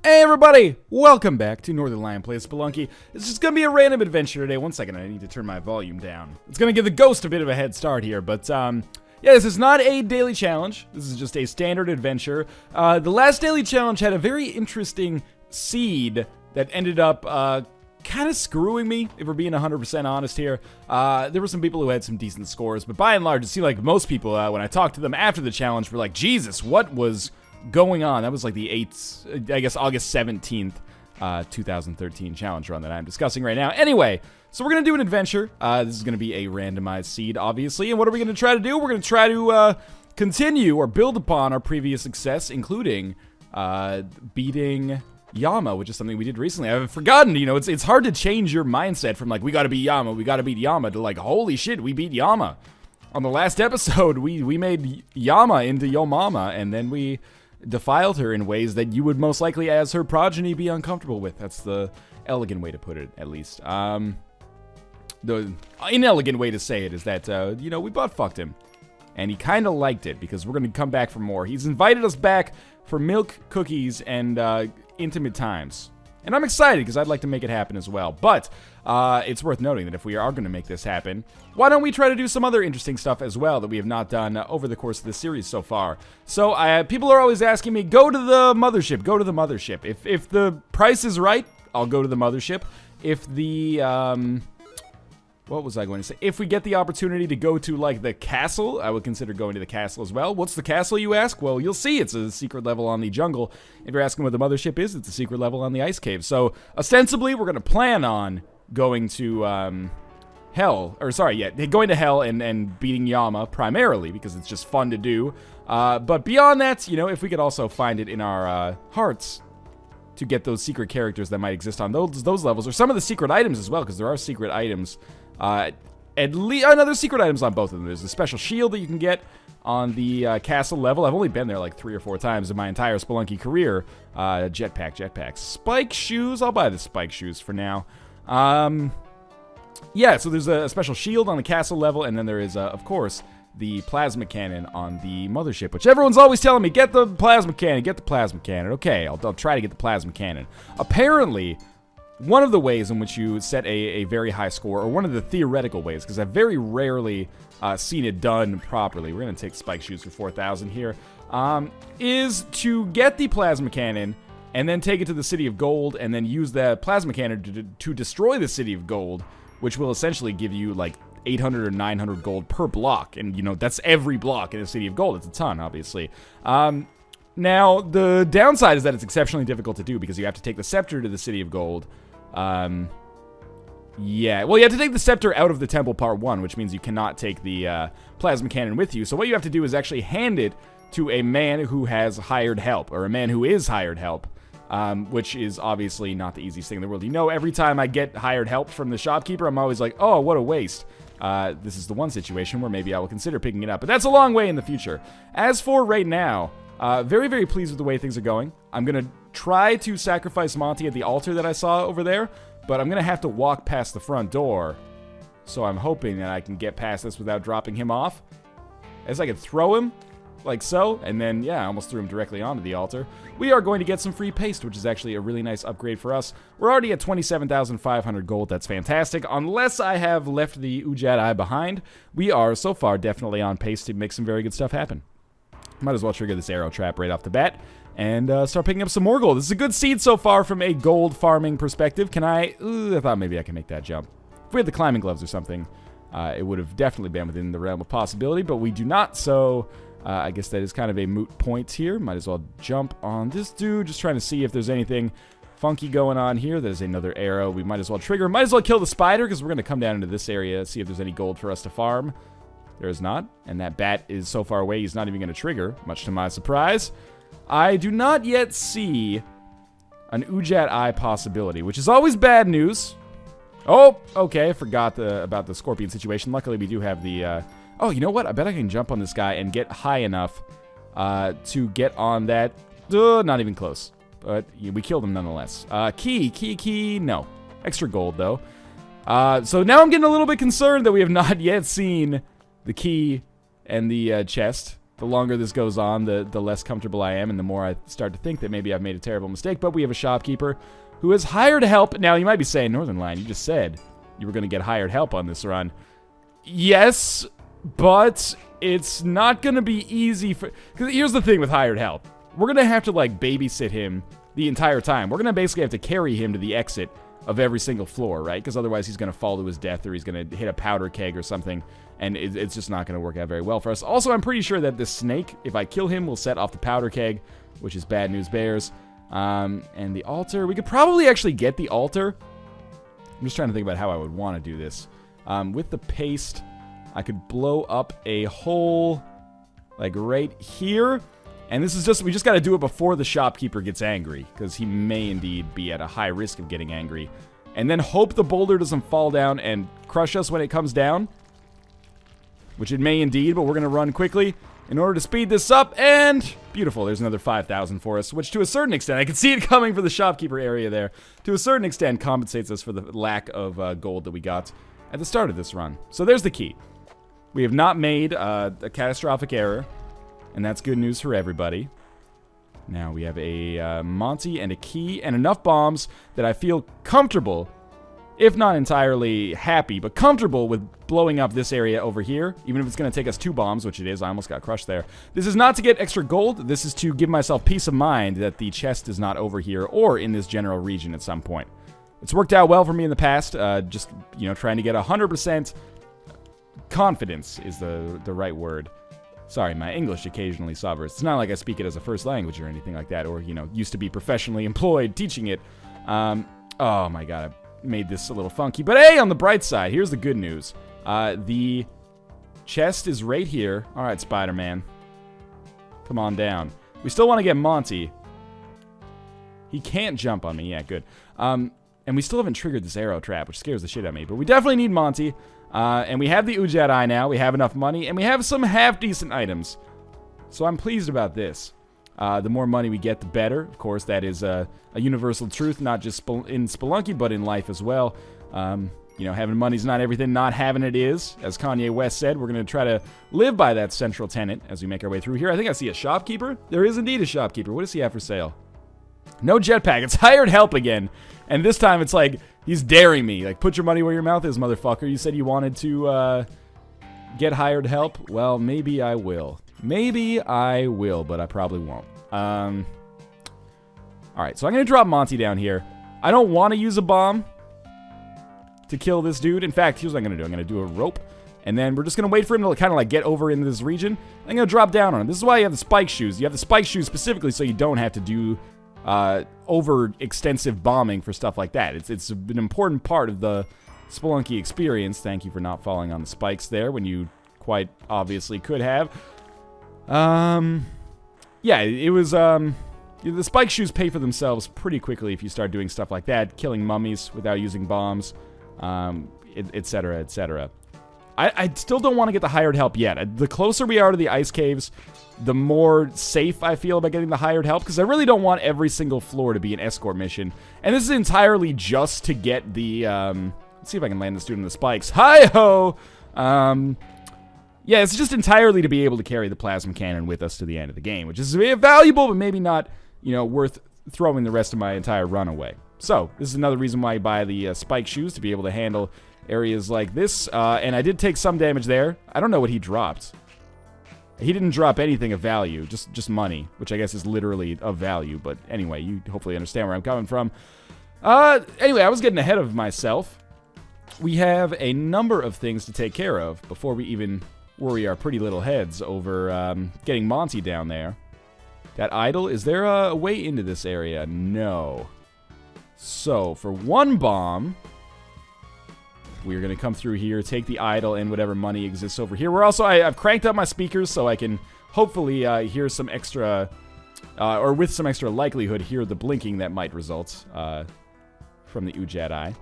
Hey everybody! Welcome back to Northernlion Plays Spelunky. It's just gonna be a random adventure today. One second, I need to turn my volume down. It's gonna give the ghost a bit of a head start here, but yeah, this is not a daily challenge. This is just a standard adventure. The last daily challenge had a very interesting seed that ended up kind of screwing me, if we're being 100% honest here. There were some people who had some decent scores, but by and large, it seemed like most people, when I talked to them after the challenge, were like, Jesus, what was going on? That was like the 8th, I guess August 17th, 2013 challenge run that I'm discussing right now. Anyway, so we're going to do an adventure. This is going to be a randomized seed, obviously. And what are we going to try to do? We're going to try to continue or build upon our previous success, including beating Yama, which is something we did recently. I've forgotten, you know, it's hard to change your mindset from like, we got to beat Yama, we got to beat Yama, to like, holy shit, we beat Yama. On the last episode, we made Yama into Yo Mama, and then we defiled her in ways that you would most likely, as her progeny, be uncomfortable with. That's the elegant way to put it, at least. The inelegant way to say it is that, you know, we butt-fucked him. And he kind of liked it, because we're going to come back for more. He's invited us back for milk, cookies, and intimate times. And I'm excited, because I'd like to make it happen as well. But it's worth noting that if we are going to make this happen, why don't we try to do some other interesting stuff as well that we have not done over the course of this series so far. So people are always asking me, go to the Mothership, go to the Mothership. If the price is right, I'll go to the Mothership. If the, what was I going to say? If we get the opportunity to go to, like, the castle, I would consider going to the castle as well. What's the castle, you ask? Well, you'll see. It's a secret level on the jungle. If you're asking what the Mothership is, it's a secret level on the ice cave. So, ostensibly, we're going to plan on going to, going to Hell and beating Yama, primarily, because it's just fun to do. But beyond that, you know, if we could also find it in our, hearts to get those secret characters that might exist on those levels, or some of the secret items as well, because there are secret items. At least another secret items on both of them. There's a special shield that you can get on the castle level. I've only been there like 3 or 4 times in my entire Spelunky career. Jetpack. Spike shoes. I'll buy the spike shoes for now. Yeah, so there's a special shield on the castle level, and then there is, of course, the plasma cannon on the Mothership, which everyone's always telling me, get the plasma cannon, get the plasma cannon. Okay, I'll try to get the plasma cannon. Apparently, one of the ways in which you set a very high score, or one of the theoretical ways, because I've very rarely seen it done properly, we're going to take spike shoes for 4,000 here, is to get the plasma cannon and then take it to the City of Gold and then use that plasma cannon to destroy the City of Gold, which will essentially give you like 800 or 900 gold per block. And, you know, that's every block in the City of Gold. It's a ton, obviously. Now, the downside is that it's exceptionally difficult to do because you have to take the scepter to the City of Gold. Yeah, well, you have to take the scepter out of the temple part 1, which means you cannot take the plasma cannon with you. So what you have to do is actually hand it to a man who has hired help, or a man who is hired help, which is obviously not the easiest thing in the world. You know, every time I get hired help from the shopkeeper, I'm always like, oh, what a waste. This is the one situation where maybe I will consider picking it up, but that's a long way in the future. As for right now, very, very pleased with the way things are going. I'm going to try to sacrifice Monty at the altar that I saw over there, but I'm going to have to walk past the front door. So I'm hoping that I can get past this without dropping him off. As I could throw him, like so, and then, yeah, I almost threw him directly onto the altar. We are going to get some free paste, which is actually a really nice upgrade for us. We're already at 27,500 gold. That's fantastic. Unless I have left the Ujat Eye behind, we are, so far, definitely on pace to make some very good stuff happen. Might as well trigger this arrow trap right off the bat and start picking up some more gold. This is a good seed so far from a gold farming perspective. Can I thought maybe I can make that jump. If we had the climbing gloves or something, it would have definitely been within the realm of possibility, but we do not, so I guess that is kind of a moot point here. Might as well jump on this dude, just trying to see if there's anything funky going on here. There's another arrow we might as well trigger. Might as well kill the spider, because we're going to come down into this area, see if there's any gold for us to farm. There is not, and that bat is so far away he's not even going to trigger, much to my surprise. I do not yet see an Ujat Eye possibility, which is always bad news. Oh, okay, I forgot about the scorpion situation. Luckily, we do have the... oh, you know what? I bet I can jump on this guy and get high enough to get on that... not even close. But yeah, we killed him nonetheless. Key, no. Extra gold, though. So now I'm getting a little bit concerned that we have not yet seen the key and the chest. The longer this goes on, the less comfortable I am, and the more I start to think that maybe I've made a terrible mistake. But we have a shopkeeper who has hired help. Now, you might be saying, Northernlion, you just said you were going to get hired help on this run. Yes, but it's not going to be easy for... Because here's the thing with hired help. We're going to have to, like, babysit him the entire time. We're going to basically have to carry him to the exit of every single floor, right? Because otherwise he's going to fall to his death, or he's going to hit a powder keg or something, and it's just not going to work out very well for us. Also, I'm pretty sure that this snake, if I kill him, will set off the powder keg, which is bad news bears. And the altar, we could probably actually get the altar. I'm just trying to think about how I would want to do this. With the paste, I could blow up a hole, like right here. And this is just, we just got to do it before the shopkeeper gets angry, because he may indeed be at a high risk of getting angry. And then hope the boulder doesn't fall down and crush us when it comes down, which it may indeed, but we're going to run quickly in order to speed this up. And beautiful, there's another 5,000 for us, which to a certain extent, I can see it coming for the shopkeeper area there, to a certain extent compensates us for the lack of gold that we got at the start of this run. So there's the key. We have not made a catastrophic error, and that's good news for everybody. Now we have a Monty and a key and enough bombs that I feel comfortable, if not entirely happy, but comfortable with blowing up this area over here, even if it's going to take us 2 bombs, which it is. I almost got crushed there. This is not to get extra gold. This is to give myself peace of mind that the chest is not over here or in this general region at some point. It's worked out well for me in the past. Just, you know, trying to get 100% confidence is the right word. Sorry, my English occasionally suffers. It's not like I speak it as a first language or anything like that, or, you know, used to be professionally employed teaching it. Oh my god, I made this a little funky. But hey, on the bright side, here's the good news. The chest is right here. Alright, Spider-Man. Come on down. We still want to get Monty. He can't jump on me. Yeah, good. And we still haven't triggered this arrow trap, which scares the shit out of me. But we definitely need Monty. And we have the Ujat Eye now. We have enough money. And we have some half-decent items. So I'm pleased about this. The more money we get, the better. Of course, that is a universal truth, not just in Spelunky, but in life as well. You know, having money's not everything, not having it is. As Kanye West said, we're going to try to live by that central tenet as we make our way through here. I think I see a shopkeeper. There is indeed a shopkeeper. What does he have for sale? No jetpack. It's hired help again. And this time it's like, he's daring me. Like, put your money where your mouth is, motherfucker. You said you wanted to get hired help. Well, maybe I will. Maybe I will, but I probably won't. Alright, so I'm going to drop Monty down here. I don't want to use a bomb to kill this dude. In fact, here's what I'm going to do. I'm going to do a rope, and then we're just going to wait for him to kind of like get over into this region. I'm going to drop down on him. This is why you have the spike shoes. You have the spike shoes specifically so you don't have to do over-extensive bombing for stuff like that. It's an important part of the Spelunky experience. Thank you for not falling on the spikes there when you quite obviously could have. Yeah, it was, the spike shoes pay for themselves pretty quickly if you start doing stuff like that, killing mummies without using bombs, etc., etc. I still don't want to get the hired help yet. The closer we are to the ice caves, the more safe I feel about getting the hired help, because I really don't want every single floor to be an escort mission. And this is entirely just to get the, let's see if I can land this dude in the spikes. Hi-ho! Yeah, it's just entirely to be able to carry the plasma cannon with us to the end of the game, which is valuable, but maybe not, you know, worth throwing the rest of my entire run away. So, this is another reason why I buy the spike shoes, to be able to handle areas like this. And I did take some damage there. I don't know what he dropped. He didn't drop anything of value, just money, which I guess is literally of value. But anyway, you hopefully understand where I'm coming from. Anyway, I was getting ahead of myself. We have a number of things to take care of before we even worry our pretty little heads over getting Monty down there. That idol, is there a way into this area? No. So, for one bomb, we're going to come through here, take the idol, and whatever money exists over here. We're also, I've cranked up my speakers so I can hopefully hear some extra, or with some extra likelihood, hear the blinking that might result from the Ujat Eye.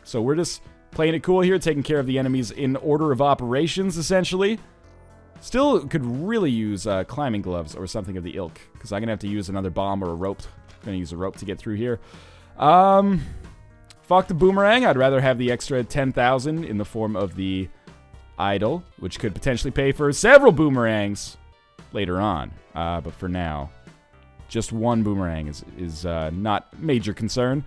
So we're just playing it cool here, taking care of the enemies in order of operations, essentially. Still could really use climbing gloves or something of the ilk, because I'm going to have to use another bomb or a rope. I'm going to use a rope to get through here. Fuck the boomerang. I'd rather have the extra 10,000 in the form of the idol, which could potentially pay for several boomerangs. later on. But for now, just one boomerang is not major concern.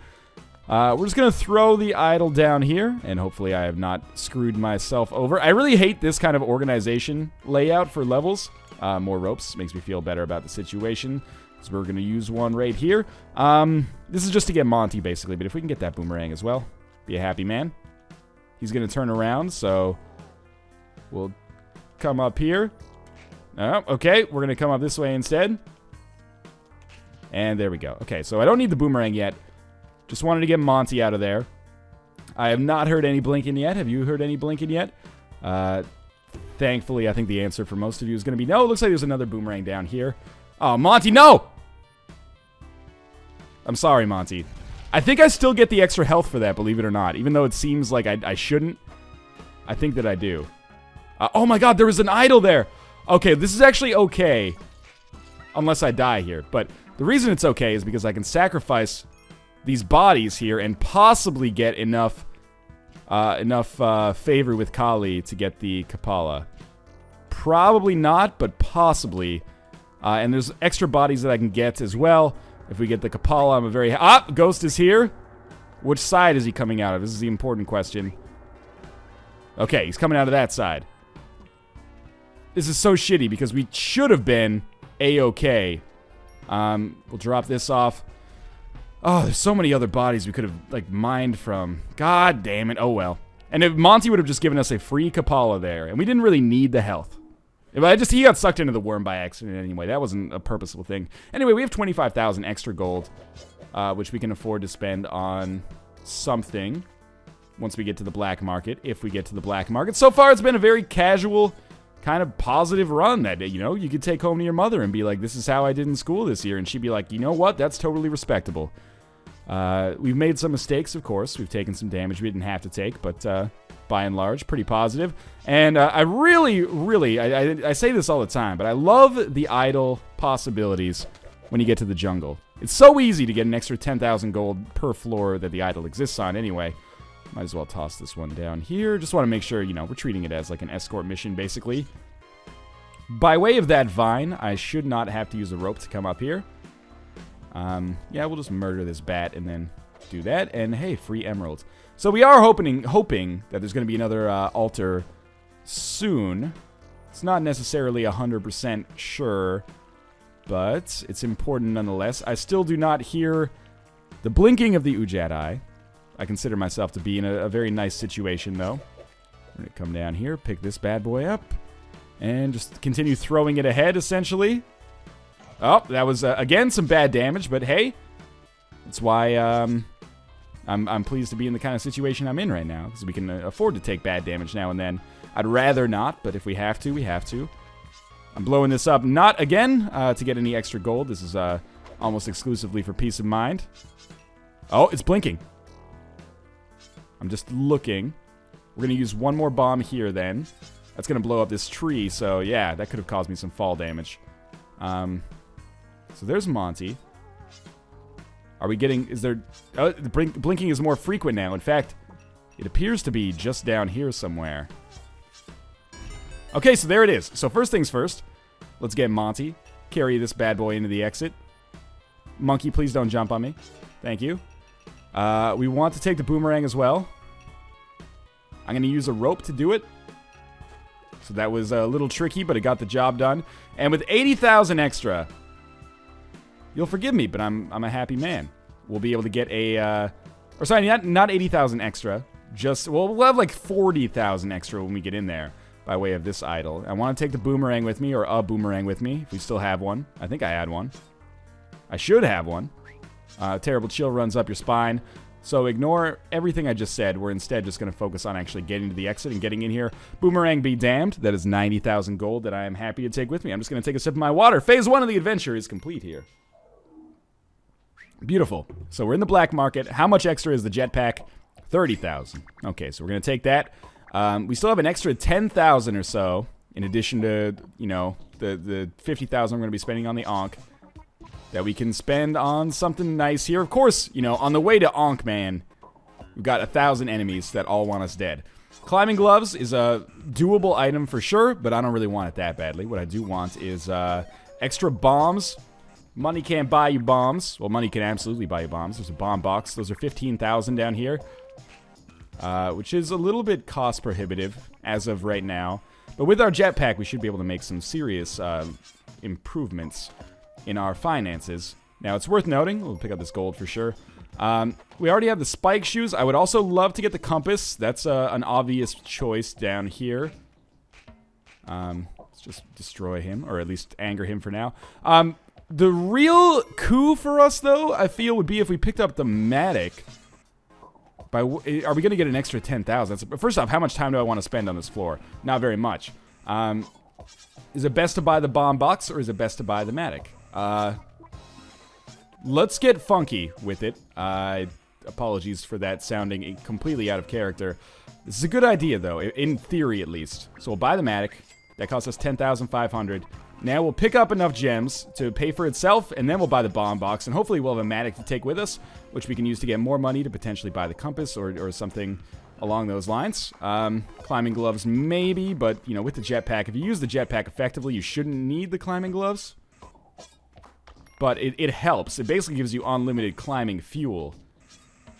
We're just going to throw the idol down here, and hopefully I have not screwed myself over. I really hate this kind of organization layout for levels. More ropes makes me feel better about the situation. So we're going to use one right here. This is just to get Monty, basically, but if we can get that boomerang as well, be a happy man. He's going to turn around, so we'll come up here. Oh, okay, we're going to come up this way instead. And there we go. Okay, so I don't need the boomerang yet. Just wanted to get Monty out of there. I have not heard any blinking yet. Have you heard any blinking yet? Thankfully, I think the answer for most of you is going to be no. It looks like there's another boomerang down here. Oh, Monty, no! I'm sorry, Monty. I think I still get the extra health for that, believe it or not. Even though it seems like I shouldn't. I think that I do. Oh my god, there was an idol there! Okay, this is actually okay. Unless I die here. But the reason it's okay is because I can sacrifice these bodies here and possibly get enough favor with Kali to get the Kapala. Probably not, but possibly. And there's extra bodies that I can get as well. If we get the Kapala, I'm a very... Ghost is here. Which side is he coming out of? This is the important question. Okay, he's coming out of that side. This is so shitty because we should have been A-okay. We'll drop this off. Oh, there's so many other bodies we could have, like, mined from. God damn it. Oh, well. And if Monty would have just given us a free Kapala there, and we didn't really need the health. He got sucked into the worm by accident anyway. That wasn't a purposeful thing. Anyway, we have 25,000 extra gold, which we can afford to spend on something once we get to the black market, if we get to the black market. So far, it's been a very casual, kind of positive run that, you know, you could take home to your mother and be like, this is how I did in school this year. And she'd be like, you know what? That's totally respectable. We've made some mistakes, of course. We've taken some damage we didn't have to take, but by and large, pretty positive. And I really, I say this all the time, but I love the idle possibilities when you get to the jungle. It's so easy to get an extra 10,000 gold per floor that the idol exists on anyway. Might as well toss this one down here. Just want to make sure, you know, we're treating it as like an escort mission, basically. By way of that vine, I should not have to use a rope to come up here. Yeah, we'll just murder this bat and then do that. And hey, free emeralds. So we are hoping that there's going to be another altar soon. It's not necessarily 100% sure, but it's important nonetheless. I still do not hear the blinking of the Ujat Eye. I consider myself to be in a very nice situation, though. We're going to come down here, pick this bad boy up, and just continue throwing it ahead, essentially. Oh, that was, again, some bad damage, but hey, that's why I'm pleased to be in the kind of situation I'm in right now, because we can afford to take bad damage now and then. I'd rather not, but if we have to, we have to. I'm blowing this up, not again to get any extra gold. This is almost exclusively for peace of mind. Oh, it's blinking. I'm just looking. We're going to use one more bomb here then. That's going to blow up this tree, so yeah, that could have caused me some fall damage. So there's Monty. Are we getting... Is there... Oh, the blinking is more frequent now. In fact, it appears to be just down here somewhere. Okay, so there it is. So first things first. Let's get Monty. Carry this bad boy into the exit. Monkey, please don't jump on me. Thank you. We want to take the boomerang as well. I'm going to use a rope to do it. So that was a little tricky, but it got the job done. And with 80,000 extra, you'll forgive me, but I'm a happy man. We'll be able to get a... or sorry, not 80,000 extra. Just... Well, we'll have like 40,000 extra when we get in there by way of this idol. I want to take the boomerang with me, or a boomerang with me, if we still have one. I think I had one. I should have one. Terrible chill runs up your spine. So ignore everything I just said. We're instead just going to focus on actually getting to the exit and getting in here. Boomerang be damned. That is 90,000 gold that I am happy to take with me. I'm just going to take a sip of my water. Phase 1 of the adventure is complete here. Beautiful. So we're in the black market. How much extra is the jetpack? 30,000. Okay, so we're going to take that. We still have an extra 10,000 or so, in addition to, you know, the 50,000 we're going to be spending on the Ankh, that we can spend on something nice here. Of course, you know, on the way to Ankh, man, we've got 1,000 enemies that all want us dead. Climbing gloves is a doable item for sure, but I don't really want it that badly. What I do want is extra bombs. Money can't buy you bombs. Well, money can absolutely buy you bombs. There's a bomb box. Those are 15,000 down here, which is a little bit cost prohibitive as of right now. But with our jetpack, we should be able to make some serious improvements in our finances. Now, it's worth noting, we'll pick up this gold for sure. We already have the spike shoes. I would also love to get the compass. That's an obvious choice down here. Let's just destroy him, or at least anger him for now. The real coup for us, though, I feel would be if we picked up the Matic. Are we going to get an extra 10,000? First off, how much time do I want to spend on this floor? Not very much. Is it best to buy the bomb box, or is it best to buy the Matic? Let's get funky with it. Apologies for that sounding completely out of character. This is a good idea, though, in theory at least. So we'll buy the Matic. That costs us 10,500. Now we'll pick up enough gems to pay for itself, and then we'll buy the bomb box, and hopefully we'll have a Matic to take with us, which we can use to get more money to potentially buy the compass or something along those lines. Climbing gloves maybe, but you know, with the jetpack, if you use the jetpack effectively, you shouldn't need the climbing gloves. But it helps. It basically gives you unlimited climbing fuel,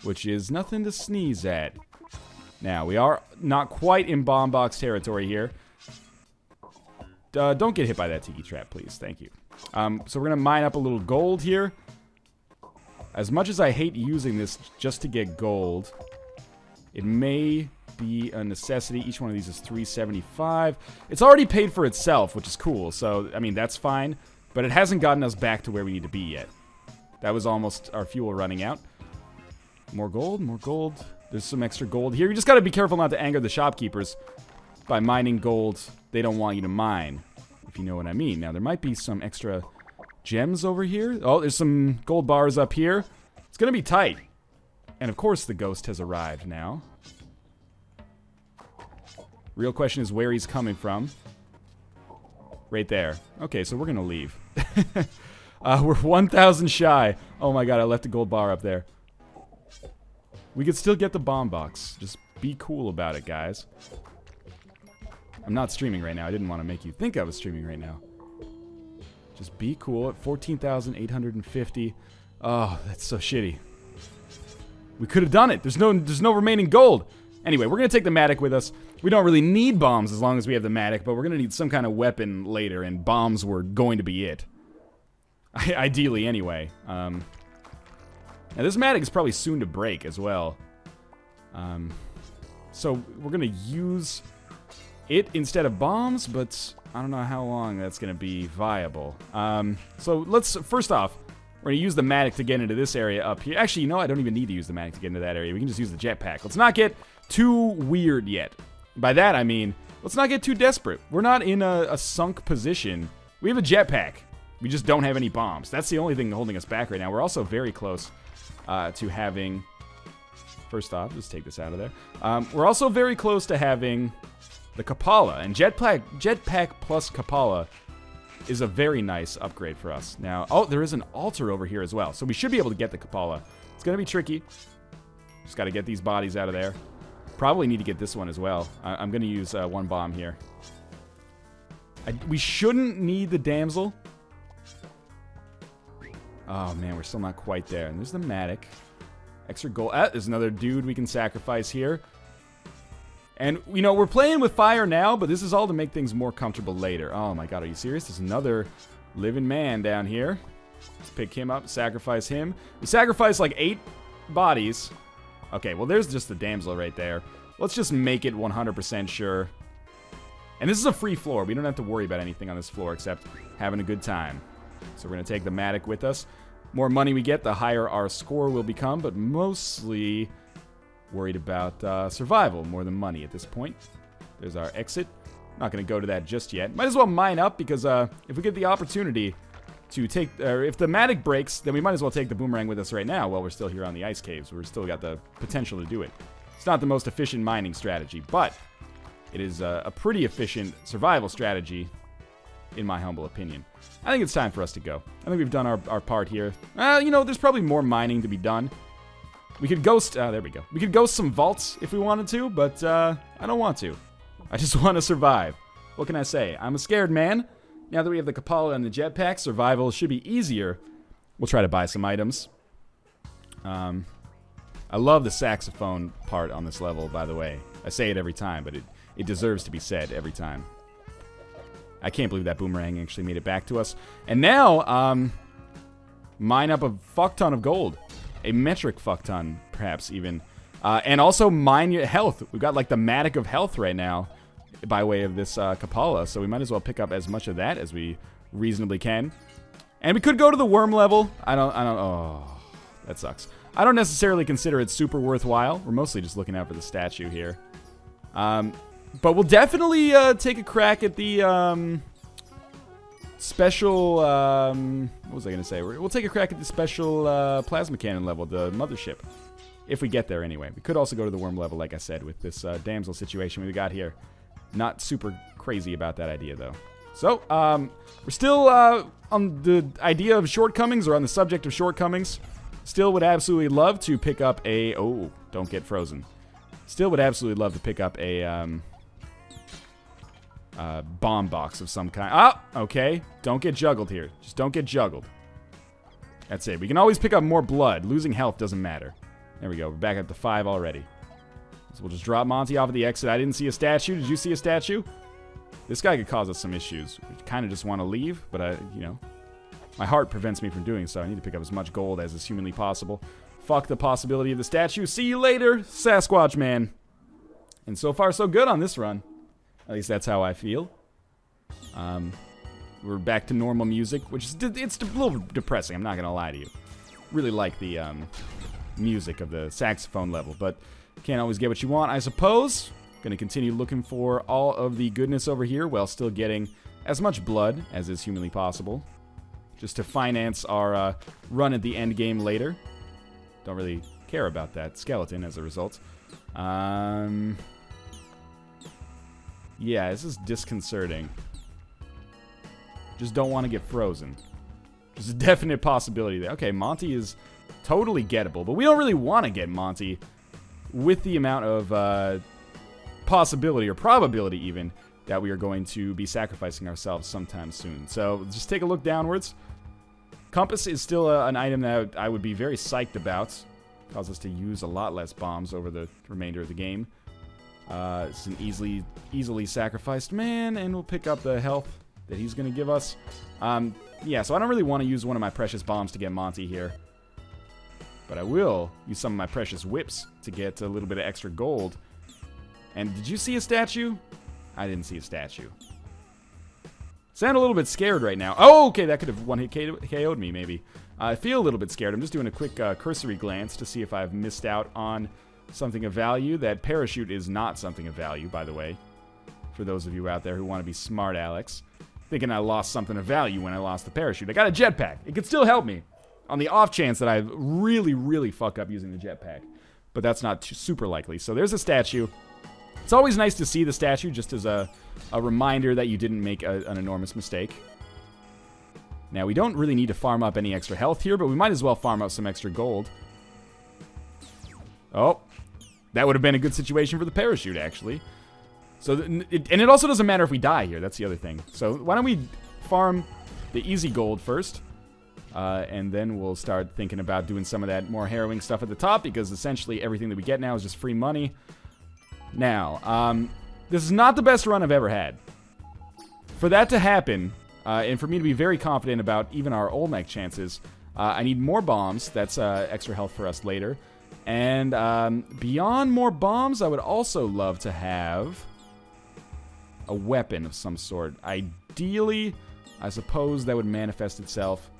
which is nothing to sneeze at. Now, we are not quite in bomb box territory here. Don't get hit by that tiki trap, please. Thank you. So we're going to mine up a little gold here. As much as I hate using this just to get gold, it may be a necessity. Each one of these is 375. It's already paid for itself, which is cool. So, I mean, that's fine. But it hasn't gotten us back to where we need to be yet. That was almost our fuel running out. More gold, more gold. There's some extra gold here. You just got to be careful not to anger the shopkeepers by mining gold they don't want you to mine, if you know what I mean. Now, there might be some extra gems over here. Oh, there's some gold bars up here. It's going to be tight. And, of course, the ghost has arrived now. Real question is where he's coming from. Right there. Okay, so we're going to leave. We're 1,000 shy. Oh my god, I left a gold bar up there. We could still get the bomb box. Just be cool about it, guys. I'm not streaming right now. I didn't want to make you think I was streaming right now. Just be cool at 14,850. Oh, that's so shitty. We could have done it. There's no remaining gold. Anyway, we're going to take the Matic with us. We don't really need bombs as long as we have the Matic, but we're going to need some kind of weapon later, and bombs were going to be it. Ideally, anyway. Now, this Matic is probably soon to break as well. So, we're going to use it instead of bombs, but I don't know how long that's going to be viable. So, let's, first off, we're going to use the Matic to get into this area up here. Actually, you know, I don't even need to use the Matic to get into that area. We can just use the jetpack. Let's not get too weird yet. By that, I mean, let's not get too desperate. We're not in a sunk position. We have a jetpack. We just don't have any bombs. That's the only thing holding us back right now. We're also very close to having... First off, let's take this out of there. We're also very close to having the Kapala. And jetpack plus Kapala is a very nice upgrade for us. Now, oh, there is an altar over here as well. So we should be able to get the Kapala. It's going to be tricky. Just got to get these bodies out of there. Probably need to get this one as well. I'm going to use one bomb here. We shouldn't need the damsel. Oh, man, we're still not quite there. And there's the Matic. Extra gold. There's another dude we can sacrifice here. And, you know, we're playing with fire now, but this is all to make things more comfortable later. Oh, my God, are you serious? There's another living man down here. Let's pick him up, sacrifice him. We sacrificed like 8 bodies. Okay, well, there's just the damsel right there. Let's just make it 100% sure. And this is a free floor. We don't have to worry about anything on this floor except having a good time. So we're going to take the Matic with us. More money we get, the higher our score will become, but mostly worried about survival more than money at this point. There's our exit. Not going to go to that just yet. Might as well mine up because if we get the opportunity to take, if the Matic breaks, then we might as well take the boomerang with us right now while we're still here on the ice caves. We're still got the potential to do it. It's not the most efficient mining strategy, but it is a pretty efficient survival strategy, in my humble opinion. I think it's time for us to go. I think we've done our part here. You know, there's probably more mining to be done. We could ghost, there we go. We could ghost some vaults if we wanted to, but I don't want to. I just want to survive. What can I say? I'm a scared man. Now that we have the Kapala and the jetpack, survival should be easier. We'll try to buy some items. I love the saxophone part on this level, by the way. I say it every time, but it deserves to be said every time. I can't believe that boomerang actually made it back to us. And now, mine up a fuck ton of gold. A metric fuck ton, perhaps, even. And also mine your health. We've got, like, the Matic of health right now by way of this Kapala, so we might as well pick up as much of that as we reasonably can. And we could go to the worm level. Oh, that sucks. I don't necessarily consider it super worthwhile. We're mostly just looking out for the statue here. But we'll definitely take a crack at the special, what was I going to say? We'll take a crack at the special plasma cannon level, the Mothership. If we get there anyway. We could also go to the worm level, like I said, with this damsel situation we got here. Not super crazy about that idea, though. So, we're still on the idea of shortcomings, or on the subject of shortcomings. Still would absolutely love to pick up a... Oh, don't get frozen. Still would absolutely love to pick up a bomb box of some kind. Oh, okay. Don't get juggled here. Just don't get juggled. That's it. We can always pick up more blood. Losing health doesn't matter. There we go. We're back up to 5 already. So we'll just drop Monty off at the exit. I didn't see a statue. Did you see a statue? This guy could cause us some issues. We kind of just want to leave, but my heart prevents me from doing so. I need to pick up as much gold as is humanly possible. Fuck the possibility of the statue. See you later, Sasquatch man. And so far, so good on this run. At least that's how I feel. We're back to normal music, which is it's a little depressing. I'm not gonna lie to you. Really like the music of the saxophone level, but can't always get what you want, I suppose. Gonna continue looking for all of the goodness over here while still getting as much blood as is humanly possible, just to finance our run at the end game later. Don't really care about that skeleton as a result. Yeah, this is disconcerting. Just don't want to get frozen. There's a definite possibility there. Okay, Monty is totally gettable, but we don't really want to get Monty with the amount of possibility, or probability even, that we are going to be sacrificing ourselves sometime soon. So just take a look downwards. Compass is still an item that I would be very psyched about. Cause us to use a lot less bombs over the remainder of the game. It's an easily sacrificed man, and we'll pick up the health that he's going to give us. Yeah, so I don't really want to use one of my precious bombs to get Monty here. But I will use some of my precious whips to get a little bit of extra gold. And did you see a statue? I didn't see a statue. Sound a little bit scared right now. Oh, okay, that could have one-hit KO'd me, maybe. I feel a little bit scared. I'm just doing a quick cursory glance to see if I've missed out on something of value. That parachute is not something of value, by the way. For those of you out there who want to be smart, Alex. Thinking I lost something of value when I lost the parachute. I got a jetpack. It could still help me. On the off chance that I really, really fuck up using the jetpack. But that's not super likely. So there's a statue. It's always nice to see the statue just as a reminder that you didn't make an enormous mistake. Now, we don't really need to farm up any extra health here, but we might as well farm up some extra gold. Oh, that would have been a good situation for the parachute, actually. So, and it also doesn't matter if we die here. That's the other thing. So why don't we farm the easy gold first? And then we'll start thinking about doing some of that more harrowing stuff at the top, because essentially everything that we get now is just free money. Now, this is not the best run I've ever had. For that to happen, and for me to be very confident about even our Olmec chances, I need more bombs. That's extra health for us later. And beyond more bombs, I would also love to have a weapon of some sort. Ideally, I suppose that would manifest itself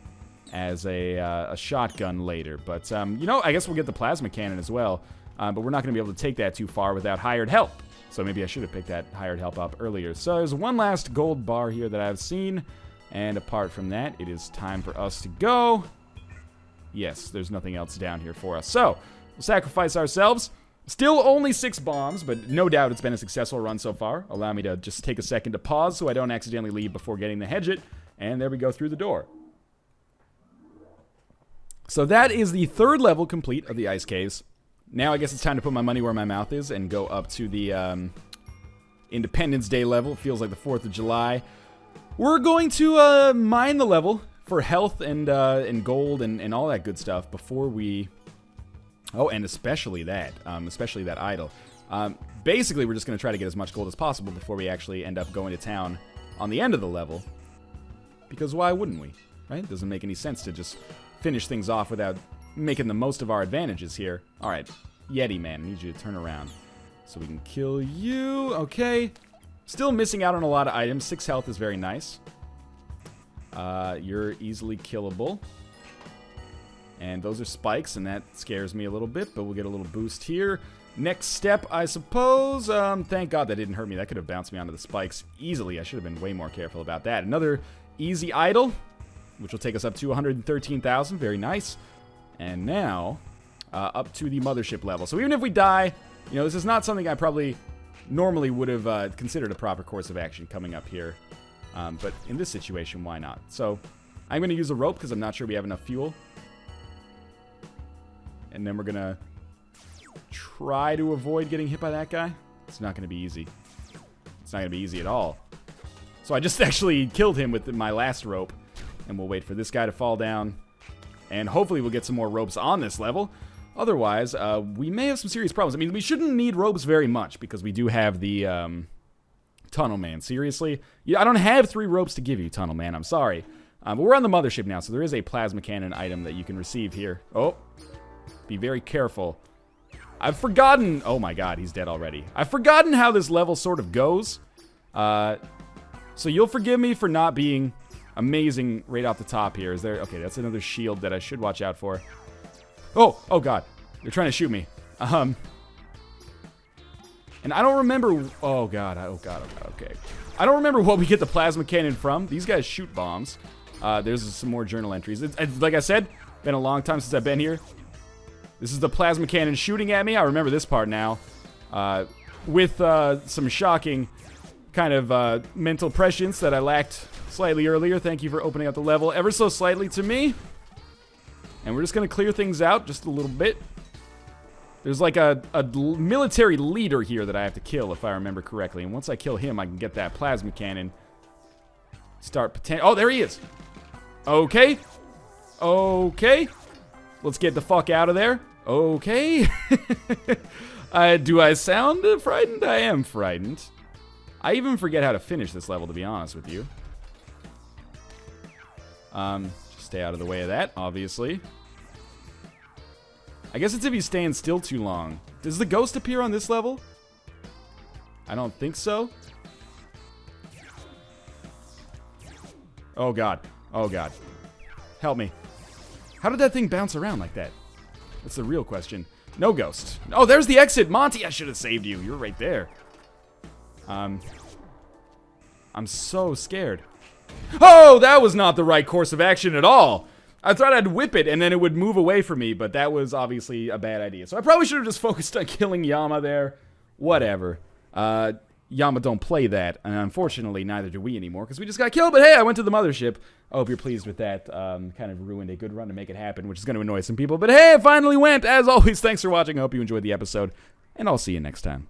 as a shotgun later. But, you know, I guess we'll get the plasma cannon as well. But we're not going to be able to take that too far without hired help. So maybe I should have picked that hired help up earlier. So there's one last gold bar here that I've seen. And apart from that, it is time for us to go. Yes, there's nothing else down here for us. So we'll sacrifice ourselves. Still only 6 bombs, but no doubt it's been a successful run so far. Allow me to just take a second to pause so I don't accidentally leave before getting the Hedget. And there we go through the door. So that is the 3rd level complete of the Ice Caves. Now I guess it's time to put my money where my mouth is and go up to the Independence Day level. It feels like the 4th of July. We're going to mine the level for health and gold and all that good stuff before we... Oh, and especially that idol. Basically, we're just going to try to get as much gold as possible before we actually end up going to town on the end of the level. Because why wouldn't we, right? It doesn't make any sense to just finish things off without making the most of our advantages here. All right, Yeti man, I need you to turn around so we can kill you. Okay. Still missing out on a lot of items. 6 health is very nice. You're easily killable. And those are spikes, and that scares me a little bit, but we'll get a little boost here. Next step, I suppose. Thank God that didn't hurt me. That could have bounced me onto the spikes easily. I should have been way more careful about that. Another easy idol, which will take us up to 113,000. Very nice. And now, up to the Mothership level. So even if we die, you know, this is not something I probably normally would have considered a proper course of action coming up here. But in this situation, why not? So I'm going to use a rope because I'm not sure we have enough fuel. And then we're going to try to avoid getting hit by that guy. It's not going to be easy. It's not going to be easy at all. So I just actually killed him with my last rope. And we'll wait for this guy to fall down. And hopefully we'll get some more ropes on this level. Otherwise, we may have some serious problems. I mean, we shouldn't need ropes very much because we do have the Tunnel Man. Seriously? Yeah, I don't have 3 ropes to give you, Tunnel Man. I'm sorry. But we're on the Mothership now, so there is a plasma cannon item that you can receive here. Oh, be very careful. I've forgotten... Oh my god, he's dead already. I've forgotten how this level sort of goes. So you'll forgive me for not being amazing right off the top here. Is there... Okay, that's another shield that I should watch out for. Oh god. They're trying to shoot me. And I don't remember... Oh god, okay. I don't remember what we get the plasma cannon from. These guys shoot bombs. There's some more journal entries. Like I said, been a long time since I've been here. This is the plasma cannon shooting at me. I remember this part now. With some shocking kind of mental prescience that I lacked slightly earlier. Thank you for opening up the level ever so slightly to me. And we're just going to clear things out just a little bit. There's like a military leader here that I have to kill, if I remember correctly. And once I kill him, I can get that plasma cannon. Oh, there he is. Okay. Okay. Let's get the fuck out of there. Okay. Do I sound frightened? I am frightened. I even forget how to finish this level, to be honest with you. Just stay out of the way of that, obviously. I guess it's if you stand still too long. Does the ghost appear on this level? I don't think so. Oh god. Oh god. Help me. How did that thing bounce around like that? That's the real question. No ghost. Oh, there's the exit. Monty, I should have saved you. You're right there. I'm so scared. Oh, that was not the right course of action at all. I thought I'd whip it and then it would move away from me, but that was obviously a bad idea. So I probably should have just focused on killing Yama there. Whatever. Yama don't play that, and unfortunately neither do we anymore because we just got killed, but hey, I went to the Mothership. I hope you're pleased with that. Kind of ruined a good run to make it happen, which is going to annoy some people, but hey, it finally went. As always, thanks for watching. I hope you enjoyed the episode, and I'll see you next time.